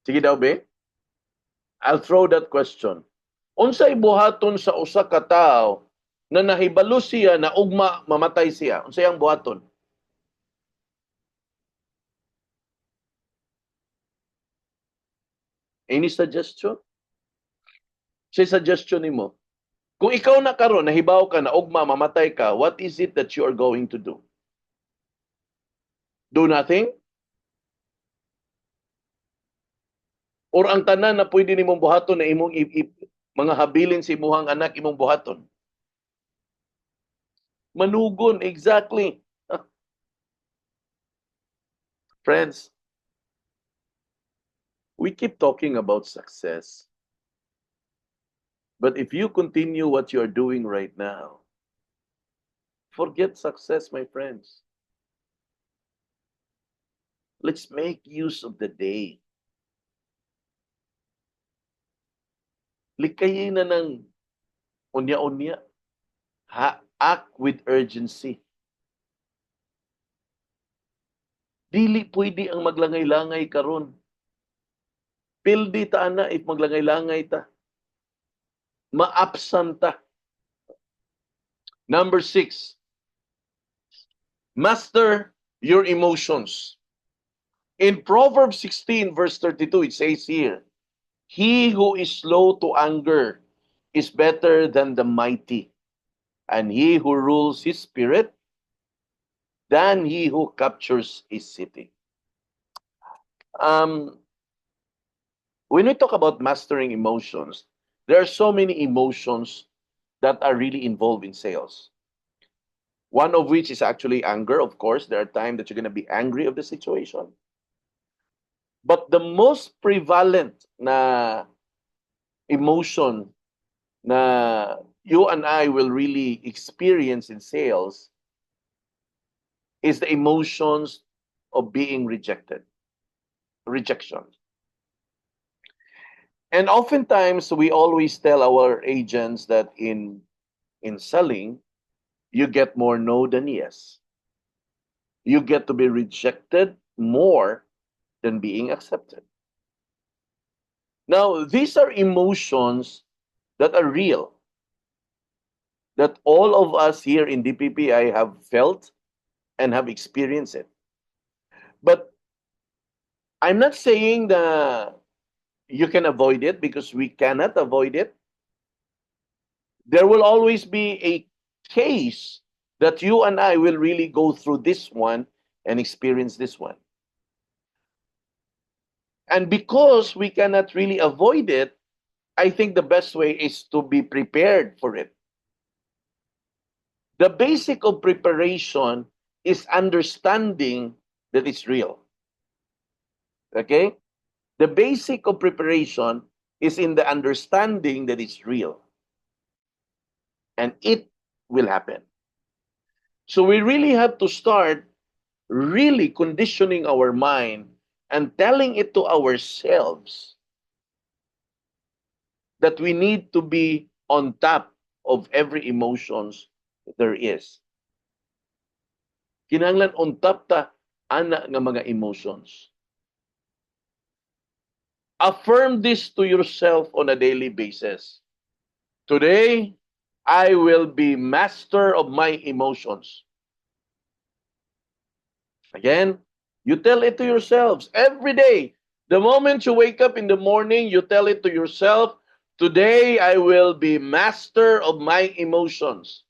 Sige daw be. I'll throw that question. Unsay buhaton sa usa ka tawo na nahibalo siya na ugma mamatay siya? Unsay ang buhaton? Any suggestion? Say suggestion nimo. Kung ikaw na karon nahibaw ka na ugma mamatay ka, what is it that you are going to do? Do nothing? Or ang tanan na pwede nimong buhaton na imong mga habilin si imuhang anak imong buhaton? Manugon, exactly. Friends, we keep talking about success. But if you continue what you're doing right now, forget success, my friends. Let's make use of the day. Likayin na ng unya-unya. Act with urgency. Dili pwede ang maglangay-langay karon. Pildi ta ana if maglangay-langay ta. Ma-absent ta. Number 6, master your emotions. In Proverbs 16 verse 32, it says here, he who is slow to anger is better than the mighty, and he who rules his spirit than he who captures a city. When we talk about mastering emotions, there are so many emotions that are really involved in sales. One of which is actually anger, of course. There are times that you're going to be angry of the situation. But the most prevalent na emotion na you and I will really experience in sales is the emotions of being rejected. Rejection. And oftentimes we always tell our agents that in selling, you get more no than yes. You get to be rejected more than being accepted. Now, these are emotions that are real, that all of us here in DPPI have felt and have experienced it. But I'm not saying that you can avoid it, because we cannot avoid it. There will always be a case that you and I will really go through this one and experience this one. And because we cannot really avoid it, I think the best way is to be prepared for it. The basic of preparation is understanding that it's real. Okay? The basic of preparation is in the understanding that it's real. And it will happen. So we really have to start really conditioning our mind and telling it to ourselves that we need to be on top of every emotions there is. Kinahanglan untap ta ana nga mga emotions. Affirm this to yourself on a daily basis. Today, I will be master of my emotions. Again, you tell it to yourselves every day. The moment you wake up in the morning, you tell it to yourself, today I will be master of my emotions.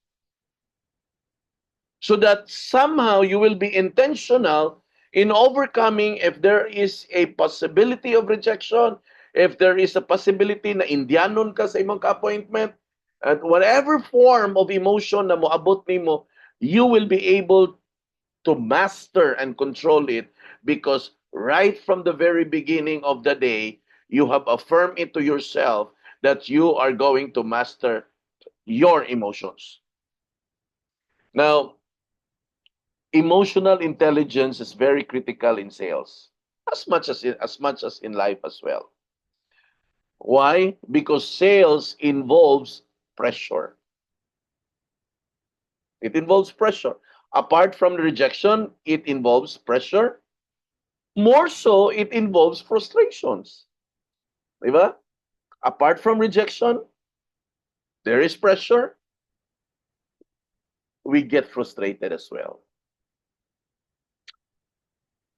So that somehow you will be intentional in overcoming if there is a possibility of rejection, if there is a possibility na indianon ka sa imong ka-appointment, at whatever form of emotion na moabot nimo, you will be able to master and control it because right from the very beginning of the day, you have affirmed it to yourself that you are going to master your emotions. Now, emotional intelligence is very critical in sales, as much as in life as well. Why? Because sales involves pressure. It involves pressure. Apart from the rejection, it involves pressure. More so, it involves frustrations. Diba? Apart from rejection, there is pressure. We get frustrated as well.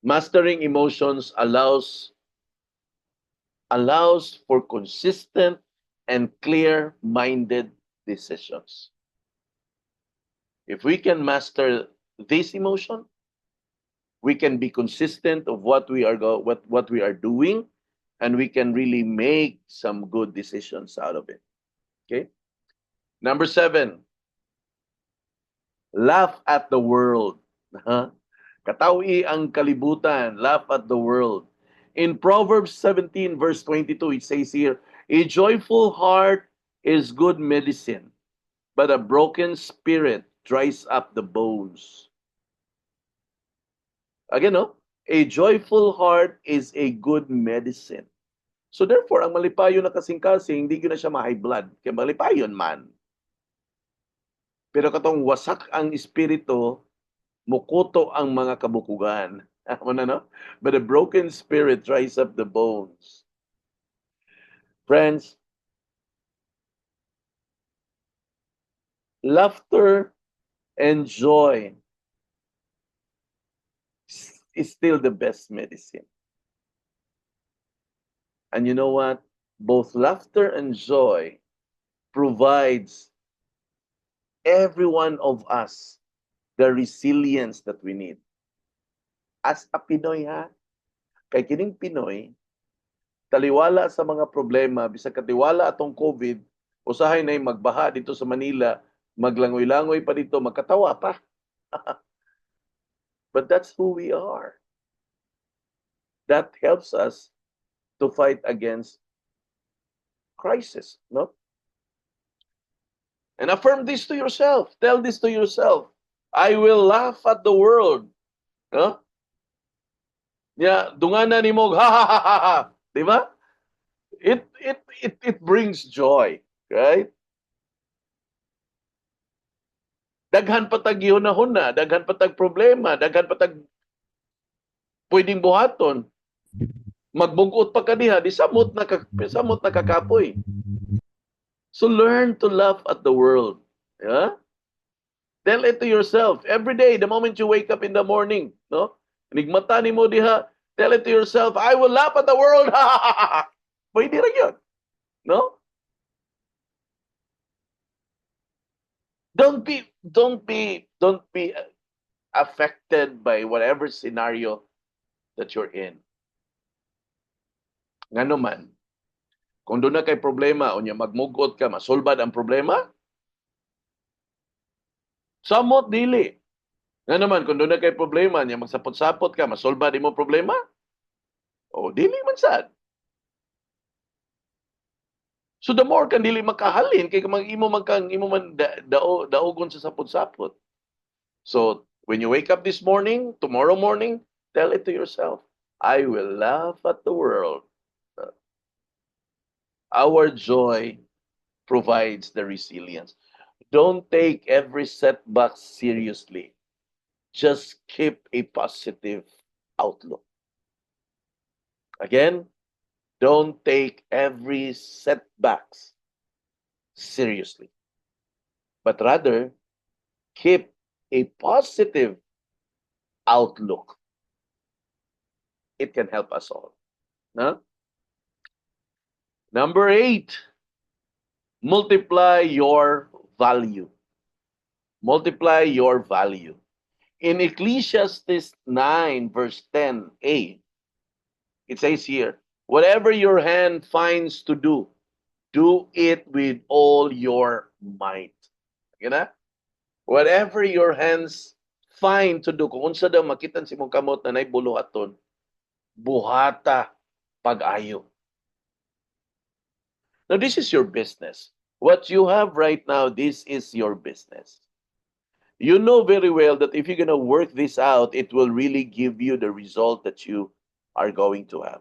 Mastering emotions allows for consistent and clear-minded decisions. If we can master this emotion, we can be consistent of what we are doing, and we can really make some good decisions out of it. Okay? Number 7, laugh at the world. Katawi ang kalibutan, laugh at the world. In Proverbs 17 verse 22, it says here, a joyful heart is good medicine, but a broken spirit dries up the bones. Again, no? A joyful heart is a good medicine. So therefore, ang malipayon na kasing-kasing, hindi na siya ma-high blood. Kaya malipayon man. Pero katong wasak ang espiritu, mukuto ang mga kabukugan. No? But a broken spirit dries up the bones. Friends, laughter and joy is still the best medicine. And you know what? Both laughter and joy provides every one of us the resilience that we need. As a Pinoy ha, kay kining Pinoy, taliwala sa mga problema, bisag katiwala atong COVID, usahay na magbaha dito sa Manila, maglangoy-langoy pa dito, magkatawa pa. But that's who we are. That helps us to fight against crisis, no? And affirm this to yourself. Tell this to yourself. I will laugh at the world. No? Yeah, dunganan ni mo, ha ha ha ha ha. Di ba? It brings joy, right? Daghan patag ihuna-huna, daghan patag problema, daghan patag pwedeng buhaton. Magbugot pa ka diha, di samot nakakapoy. So learn to laugh at the world. Yeah? Tell it to yourself every day, the moment you wake up in the morning, no? Nigmata ni mo diha, tell it to yourself, I will laugh at the world. Pwede rin yun. No? Don't be affected by whatever scenario that you're in. Ngano man, kung doon na kay problema, unya magmugot ka, masolbad ang problema, samot dili. Nga naman, kung doon na kay problema, niya magsapot-sapot ka, masolbad mo problema, o dili man sad. So the more kan dili makahalin, kay imo man daogon sa sapot-sapot. So when you wake up this morning, tomorrow morning, tell it to yourself, I will laugh at the world. Our joy provides the resilience. Don't take every setback seriously. Just keep a positive outlook. Again, don't take every setbacks seriously, but rather keep a positive outlook. It can help us all. No? Number 8, multiply your value. Multiply your value. In Ecclesiastes 9, verse 10a, it says here, whatever your hand finds to do it with all your might. You know? Whatever your hands find to do, kung unsa daw makitan si mong kamot na nay buluhaton, buhata pag-ayo. Now, this is your business. What you have right now, this is your business. You know very well that if you're going to work this out, it will really give you the result that you are going to have.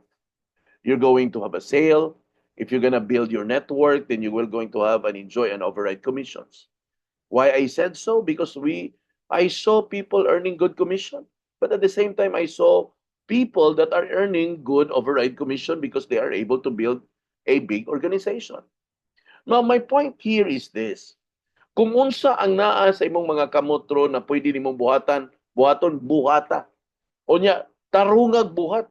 You're going to have a sale. If you're going to build your network, then you will going to have and enjoy and override commissions. Why I said so? Because I saw people earning good commission, but at the same time, I saw people that are earning good override commission because they are able to build a big organization. Now, my point here is this. Kung unsa ang naa sa imong mga kamotro na pwede nimong buhaton, buhata. O nya, tarungag buhat.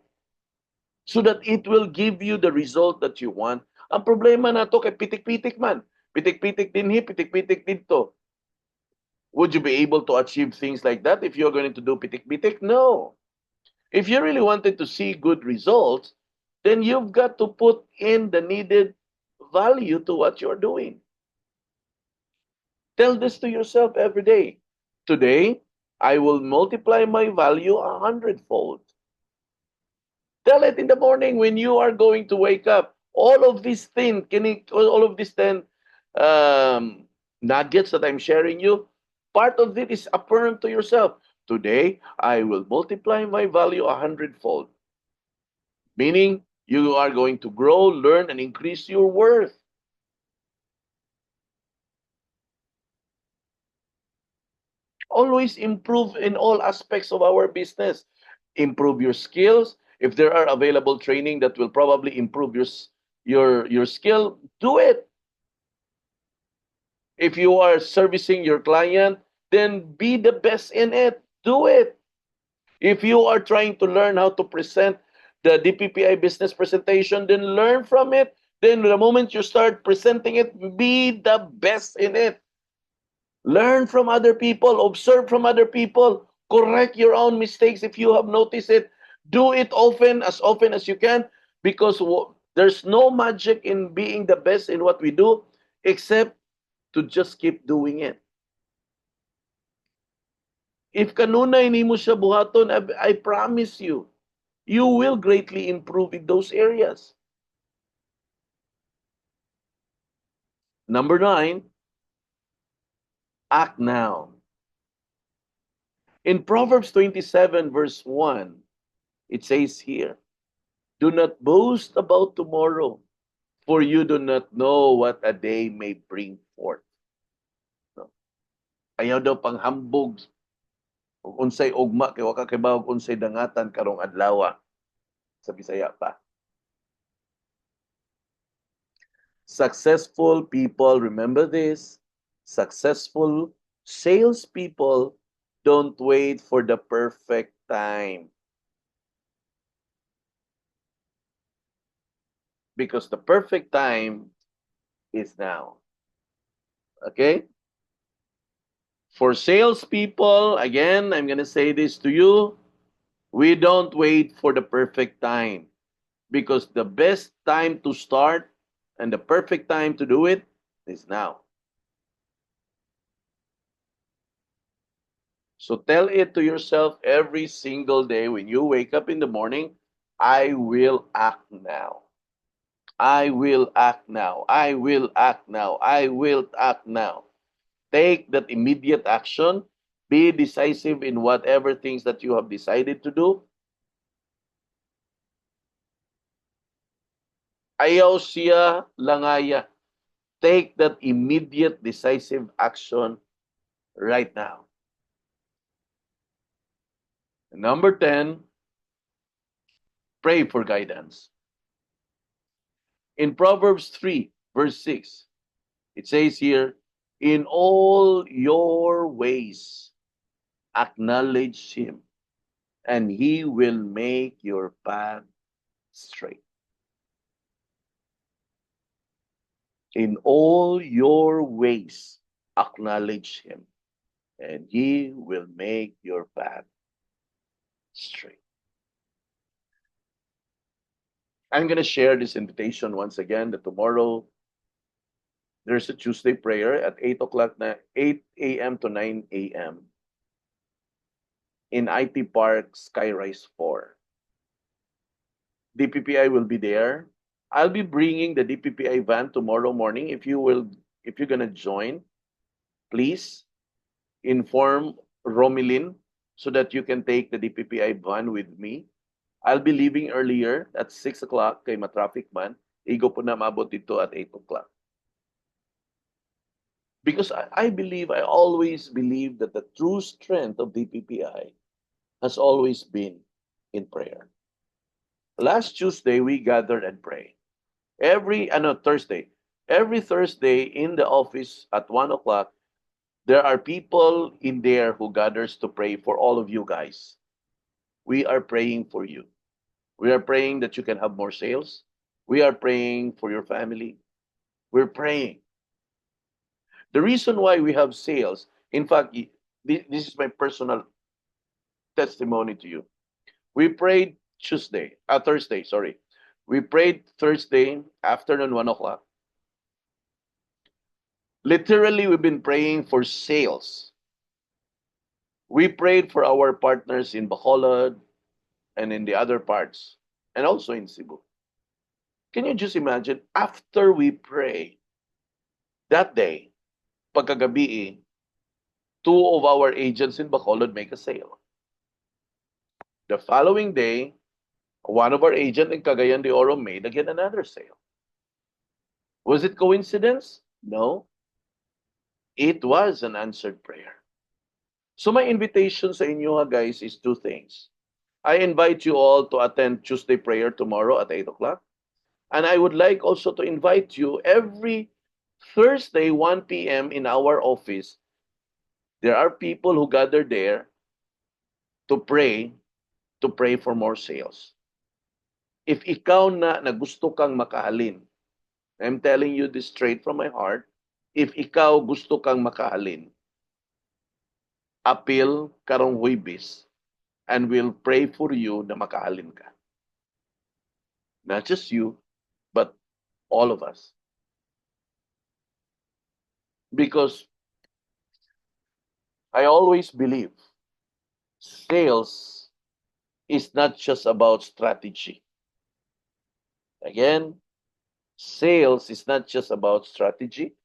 So that it will give you the result that you want. Ang problema na to kay pitik-pitik man. Pitik-pitik din pitik-pitik dito. Would you be able to achieve things like that if you're going to do pitik-pitik? No. If you really wanted to see good results, then you've got to put in the needed value to what you're doing. Tell this to yourself every day. Today, I will multiply my value 100-fold. Tell it in the morning when you are going to wake up. All of these things, all of these 10 nuggets that I'm sharing you, part of it is affirm to yourself. Today, I will multiply my value 100-fold. Meaning, you are going to grow, learn, and increase your worth. Always improve in all aspects of our business. Improve your skills. If there are available training that will probably improve your skill, do it. If you are servicing your client, then be the best in it. Do it. If you are trying to learn how to present the DPPI business presentation, then learn from it. Then the moment you start presenting it, be the best in it. Learn from other people, observe from other people, correct your own mistakes if you have noticed it. Do it often as you can, because there's no magic in being the best in what we do except to just keep doing it. If kanunay nimo siya buhaton, I promise you, you will greatly improve in those areas. Number 9, act now. In Proverbs 27 verse 1, it says here, do not boast about tomorrow, for you do not know what a day may bring forth. No? Ayaw daw panghambog kung unsay ugma kay wa ka kibaw kung unsay dangatan karong adlaw sa Bisaya pa. Successful people, remember this, successful salespeople don't wait for the perfect time. Because the perfect time is now. Okay? For salespeople, again, I'm going to say this to you. We don't wait for the perfect time, because the best time to start and the perfect time to do it is now. So tell it to yourself every single day when you wake up in the morning, I will act now. I will act now. I will act now. I will act now. Take that immediate action. Be decisive in whatever things that you have decided to do. Ayaw siya langaya. Take that immediate, decisive action right now. Number 10, pray for guidance. In Proverbs 3, verse 6, it says here, in all your ways, acknowledge him, and he will make your path straight. In all your ways, acknowledge him, and he will make your path straight. I'm going to share this invitation once again that tomorrow there's a Tuesday prayer at 8 o'clock, 8 a.m. to 9 a.m. in IT Park Skyrise 4. DPPI will be there. I'll be bringing the DPPI van tomorrow morning. If you're gonna join, please inform Romilin so that you can take the DPPI van with me. I'll be leaving earlier at 6 o'clock kay matraffic man. Igo po na maabot dito at 8 o'clock. Because I always believe that the true strength of DPPI has always been in prayer. Last Tuesday, we gathered and prayed. Every Thursday in the office at 1 o'clock, there are people in there who gathers to pray for all of you guys. We are praying for you. We are praying that you can have more sales. We are praying for your family. We're praying. The reason why we have sales, in fact, this is my personal testimony to you. We prayed Thursday, sorry. We prayed Thursday afternoon, 1 o'clock. Literally, we've been praying for sales. We prayed for our partners in Bacolod and in the other parts, and also in Cebu. Can you just imagine, after we pray, that day, pagkagabi, two of our agents in Bacolod make a sale. The following day, one of our agents in Cagayan de Oro made again another sale. Was it coincidence? No. It was an answered prayer. So my invitation sa inyo guys is two things. I invite you all to attend Tuesday prayer tomorrow at 8 o'clock. And I would like also to invite you every Thursday, 1 p.m. in our office. There are people who gather there to pray for more sales. If ikaw na gusto kang makahalin, I'm telling you this straight from my heart, if ikaw gusto kang makahalin, appeal karong Huwebes and we'll pray for you na makahalin ka. Not just you, but all of us. Because I always believe sales is not just about strategy. Again, sales is not just about strategy,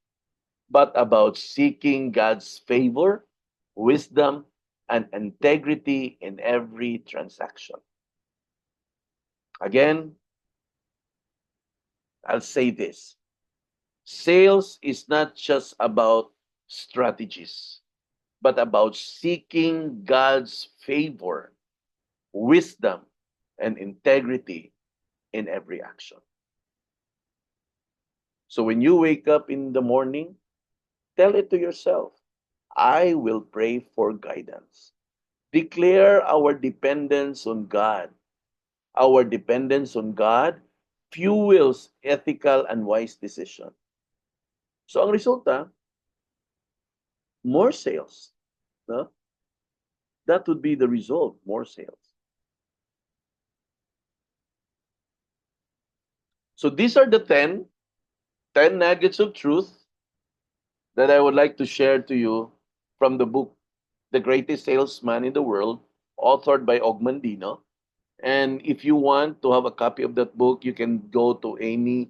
but about seeking God's favor, wisdom, and integrity in every transaction. Again, I'll say this. Sales is not just about strategies, but about seeking God's favor, wisdom, and integrity in every action. So when you wake up in the morning, tell it to yourself, I will pray for guidance. Declare our dependence on God. Our dependence on God fuels ethical and wise decision. So ang resulta, more sales. No? That would be the result, more sales. So these are the 10 nuggets of truth that I would like to share to you from the book, The Greatest Salesman in the World, authored by Ogmandino. And if you want to have a copy of that book, you can go to any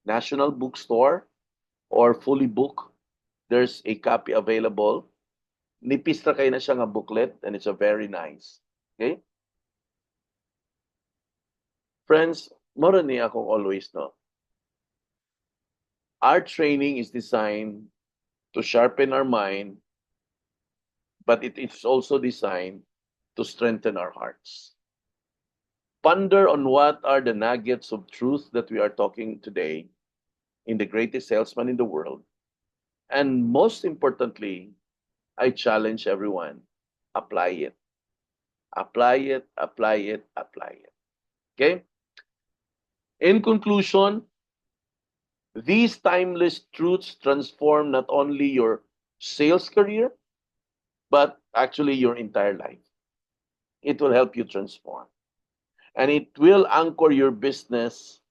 national bookstore or Fully Book. There's a copy available. Nipis na kayo na siya nga booklet and it's a very nice. Okay? Friends, mora ni akong always no. Our training is designed to sharpen our mind, but it is also designed to strengthen our hearts. Ponder on what are the nuggets of truth that we are talking today in the greatest salesman in the world. And most importantly, I challenge everyone, apply it. Apply it, apply it, apply it. Okay? In conclusion, these timeless truths transform not only your sales career, but actually your entire life. It will help you transform. And it will anchor your business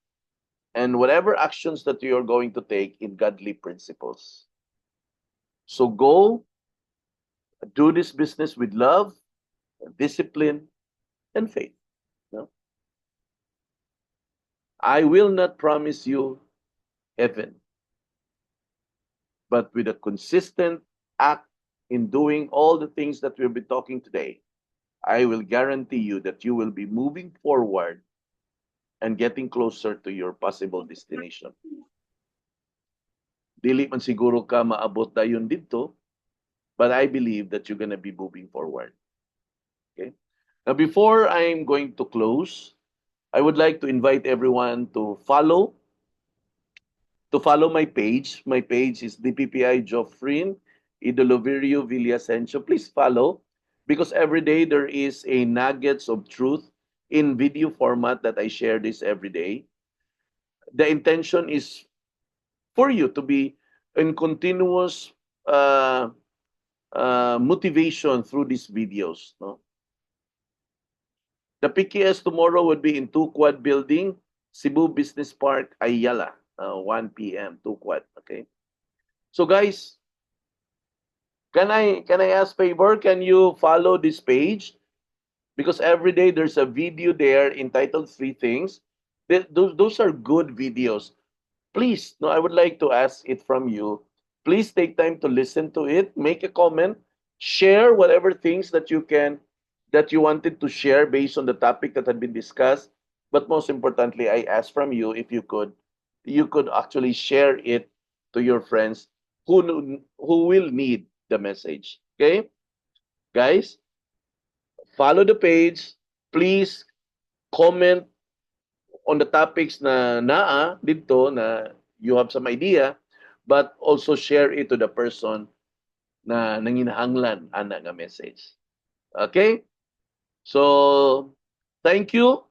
and whatever actions that you are going to take in godly principles. So go do this business with love, discipline, and faith. No? I will not promise you heaven, but with a consistent act in doing all the things that we'll be talking today, I will guarantee you that you will be moving forward and getting closer to your possible destination. Dili man siguro ka maabot dayon dito, but I believe that you're gonna be moving forward. Okay? Now, before I'm going to close, I would like to invite everyone to follow my page. My page is DPPI Joffrin Idolovirio Villasencio. Please follow because every day there is a nuggets of truth in video format that I share this every day. The intention is for you to be in continuous uh, motivation through these videos. No? The PKS tomorrow would be in Two Quad Building, Cebu Business Park, Ayala, 1 p.m. Two Quad. Okay. So guys, can I ask favor? Can you follow this page? Because every day there's a video there entitled Three Things. Those are good videos. Please, no, I would like to ask it from you. Please take time to listen to it, make a comment, share whatever things that you wanted to share based on the topic that had been discussed. But most importantly, I ask from you if you could actually share it to your friends who will need the message. Okay, guys, follow the page. Please comment on the topics na naa dito na you have some idea, but also share it to the person na nanginahanglan ana nga message. Okay? So, thank you.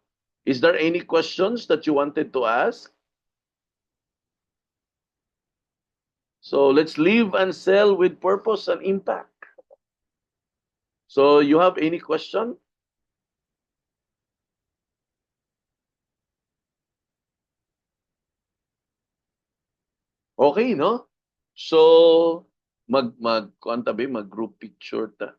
Is there any questions that you wanted to ask? So, let's live and sell with purpose and impact. So, you have any question? Okay, no? So, mag group picture ta.